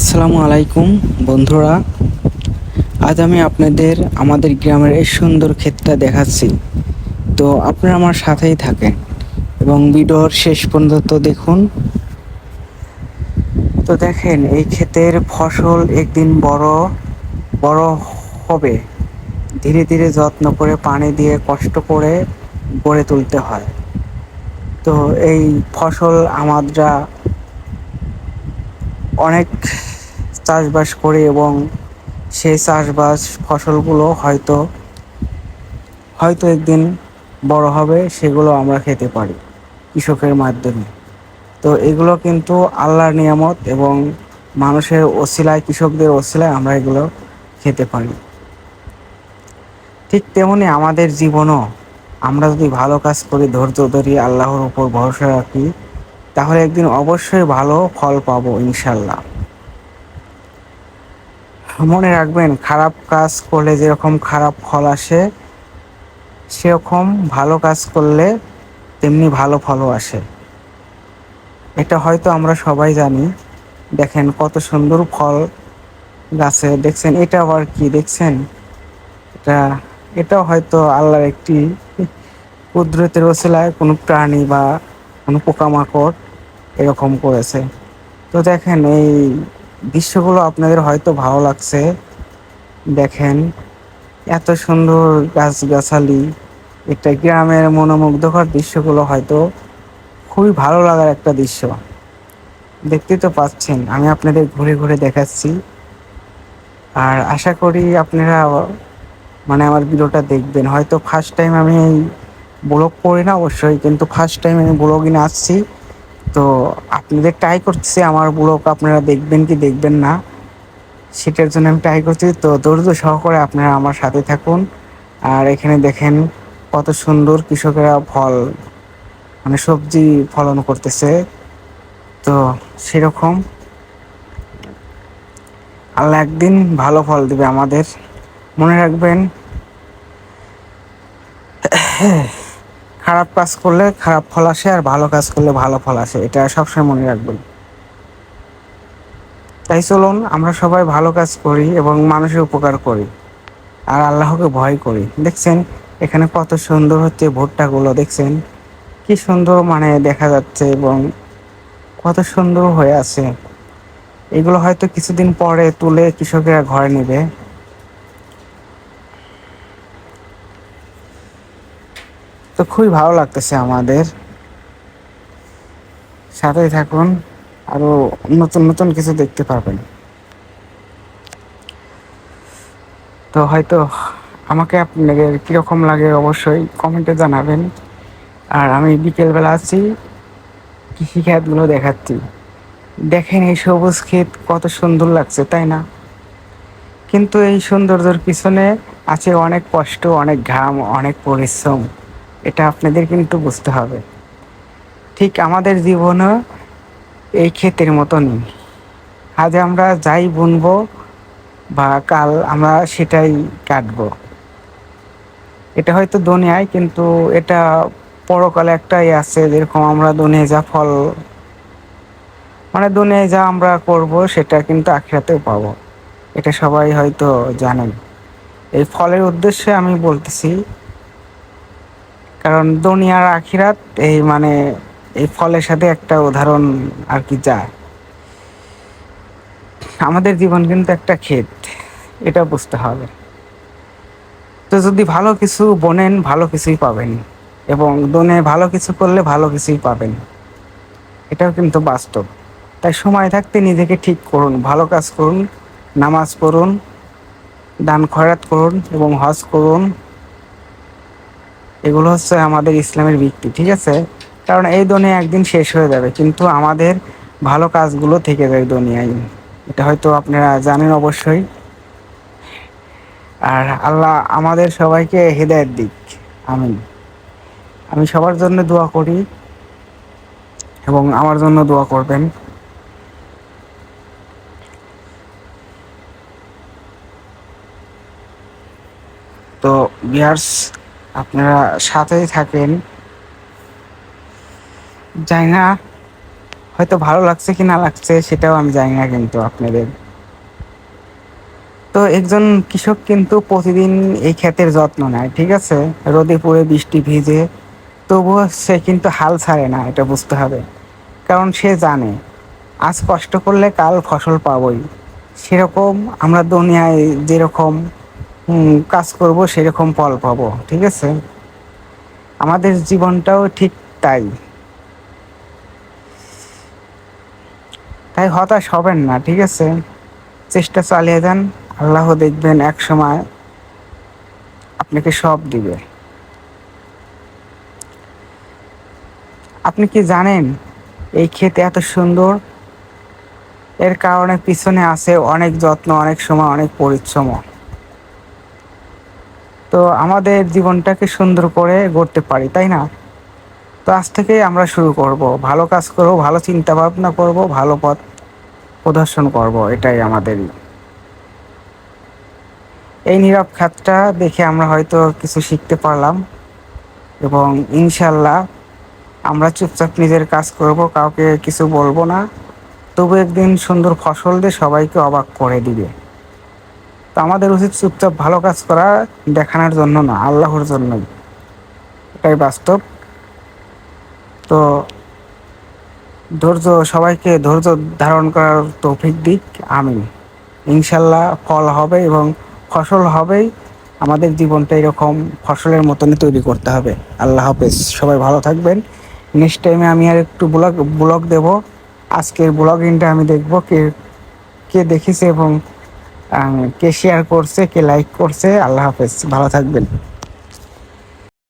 আসসালামু আলাইকুম বন্ধুরা। আজ আমি আপনাদের আমাদের গ্রামের এই সুন্দর ক্ষেতটা দেখাচ্ছি। তো আপনারা আমার সাথেই থাকেন এবং ভিডিওর শেষ পর্যন্ত দেখুন। তো দেখেন, এই ক্ষেতের ফসল একদিন বড় বড় হবে। ধীরে ধীরে যত্ন করে পানি দিয়ে কষ্ট করে গড়ে তুলতে হয়। তো এই ফসল আমরা অনেক চাষবাস করি এবং সেই চাষবাস ফসলগুলো হয়তো হয়তো একদিন বড় হবে, সেগুলো আমরা খেতে পারি কৃষকের মাধ্যমে। তো এগুলো কিন্তু আল্লাহর নিয়ামত এবং মানুষের ওসিলায়, কৃষকদের ওসিলায় আমরা এগুলো খেতে পারি। ঠিক তেমনি আমাদের জীবনও, আমরা যদি ভালো কাজ করি, ধৈর্য ধরি, আল্লাহর উপর ভরসা রাখি, তাহলে একদিন অবশ্যই ভালো ফল পাবো ইনশাল্লাহ। মনে রাখবেন, খারাপ কাজ করলে যেরকম খারাপ ফল আসে, সেরকম ভালো কাজ করলে তেমনি ভালো ফলও আসে। এটা হয়তো আমরা সবাই জানি। দেখেন কত সুন্দর ফল গাছে, দেখছেন? এটা আবার কি দেখছেন? এটা এটাও হয়তো আল্লাহর একটি কুদরতের ওসিলায় কোনো প্রাণী বা কোনো পোকামাকড় এরকম করেছে। তো দেখেন, এই দৃশ্যগুলো আপনাদের হয়তো ভালো লাগছে। দেখেন এত সুন্দর গাছগাছালি, এটা গ্রামের মনোমুগ্ধকর দৃশ্যগুলো হয়তো খুবই ভালো লাগার একটা দৃশ্য। দেখতেই তো পাচ্ছেন, আমি আপনাদের ঘুরে ঘুরে দেখাচ্ছি। আর আশা করি আপনারা আমার ভিডিওটা দেখবেন। হয়তো ফার্স্ট টাইম আমি এই ব্লগ করি না অবশ্যই, কিন্তু ফার্স্ট টাইম আমি ব্লগে আসছি। তো আপনাদের ট্রাই করতেছি আমার ব্লগ আপনারা দেখবেন কি দেখবেন না, সেটার জন্য আমি ট্রাই করছি। তো ধৈর্য সহকারে আপনারা আমার সাথে থাকুন। আর এখানে দেখেন কত সুন্দর কৃষকেরা ফল, সবজি ফলন করতেছে। তো সেরকম আল্লাহ একদিন ভালো ফল দিবে আমাদের। মনে রাখবেন, খারাপ কাজ করলে খারাপ ফল আসে, আর ভালো কাজ করলে ভালো ফল আসে, এটা সবসময় মনে রাখবেন। তাই চলুন আমরা সবাই ভালো কাজ করি এবং মানুষের উপকার করি আর আল্লাহকে ভয় করি। দেখছেন এখানে কত সুন্দর হচ্ছে ভুট্টাগুলো, দেখছেন কি সুন্দর দেখা যাচ্ছে এবং কত সুন্দর হয়ে আছে। এগুলো হয়তো কিছুদিন পরে তুলে কৃষকেরা ঘরে নেবে। তো খুবই ভালো লাগতেছে আমাদের। সাথেই থাকুন, আরো নতুন নতুন কিছু দেখতে পাবেন। তো হয়তো আমাকে আপনাদের কীরকম লাগে অবশ্যই কমেন্টে জানাবেন। আর আমি বিকেলবেলা আছি, কৃষিক্ষেতগুলো দেখাচ্ছি। দেখেন এই সবুজ ক্ষেত কত সুন্দর লাগছে, তাই না? কিন্তু এই সৌন্দর্যের পিছনে আছে অনেক কষ্ট, অনেক ঘাম, অনেক পরিশ্রম। এটা আপনাদের কিন্তু বুঝতে হবে। ঠিক আমাদের জীবনও এই ক্ষেতের মতনই। আজ আমরা যাই বুনবো বা কাল আমরা সেটাই কাটবো। এটা হয়তো দুনিয়ায়, কিন্তু এটা পরকালে একটাই আছে। যেরকম আমরা দুনিয়ায় যা ফল, দুনিয়ায় যা আমরা করব, সেটা কিন্তু আখিরাতেও পাবো। এটা সবাই হয়তো জানেন। এই ফলের উদ্দেশ্যে আমি বলতেছি, কারণ দুনিয়ার আখিরাত এই এই ফলের সাথে একটা উদাহরণ আর কি যায়। আমাদের জীবন কিন্তু একটা ক্ষেত, এটা বুঝতে হবে। তো যদি ভালো কিছু বোনেন, ভালো কিছুই পাবেন, এবং দুনিয়ায় ভালো কিছু করলে ভালো কিছুই পাবেন। এটাও কিন্তু বাস্তব। তাই সময় থাকতে নিজেকে ঠিক করুন, ভালো কাজ করুন, নামাজ পড়ুন, দান খয়রাত করুন এবং হজ করুন। এগুলো হচ্ছে আমাদের ইসলামের ভিত্তি, ঠিক আছে? কারণ এই দুনিয়া একদিন শেষ হয়ে যাবে, কিন্তু আমাদের ভালো কাজগুলো থেকে যায় দুনিয়ায়। এটা হয়তো আপনারা জানেন অবশ্যই। আর আল্লাহ আমাদের সবাইকে হেদায়েত দিক, আমিন। আমি সবার জন্য দোয়া করি এবং আমার জন্য দোয়া করবেন। তো ভিউয়ার্স, আপনারা সাথেই থাকেন। জানি না, হয়তো ভালো লাগছে কি না লাগছে সেটাও আমি জানি না, কিন্তু আপনাদের। তো একজন কৃষক কিন্তু প্রতিদিন এই ক্ষেতের যত্ন নেয়, ঠিক আছে, রোদে পুড়ে বৃষ্টি ভিজে, তবুও সে কিন্তু হাল ছাড়ে না, এটা বুঝতে হবে। কারণ সে জানে আজ কষ্ট করলে কাল ফসল পাবই। সেরকম আমরা দুনিয়ায় যেরকম কাজ করব সেরকম ফল পাবো, ঠিক আছে। আমাদের জীবনটাও ঠিক তাই। তাই হতাশ হবেন না, ঠিক আছে, চেষ্টা চালিয়ে যান। আল্লাহ দেখবেন এক সময় আপনাকে সব দিবে। আপনি কি জানেন এই ক্ষেত এত সুন্দর, এর কারণে পিছনে আছে অনেক যত্ন, অনেক সময়, অনেক পরিশ্রম। তো আমাদের জীবনটাকে সুন্দর করে গড়তে পারি, তাই না? তো আজ থেকেই আমরা শুরু করব, ভালো কাজ করব, ভালো চিন্তা ভাবনা করব, ভালো পথ প্রদর্শন করব, এটাই আমাদের। এই নীরব খাতটা দেখে আমরা হয়তো কিছু শিখতে পারলাম, এবং ইনশাল্লাহ আমরা চুপচাপ নিজের কাজ করব, কাউকে কিছু বলবো না। তবু একদিন সুন্দর ফসল দিয়ে সবাইকে অবাক করে দিবে। তো আমাদের উচিত চুপচাপ ভালো কাজ করা, দেখানোর জন্য না, আল্লাহর জন্যই। এটাই বাস্তব। তো ধৈর্য, সবাইকে ধৈর্য ধারণ করার তৌফিক দিক। আমিন। ইনশাল্লাহ ফল হবে এবং ফসল হবেই। আমাদের জীবনটা এরকম ফসলের মতনই তৈরি করতে হবে। আল্লাহ হাফেজ, সবাই ভালো থাকবেন। নেক্সট টাইমে আমি আর একটু ব্লগ ব্লগ দেব। আজকের ব্লগিংটা আমি দেখব কে কে দেখেছে এবং কে শেয়ার করছে, কে লাইক করছে। আল্লাহ হাফেজ, ভালো থাকবেন।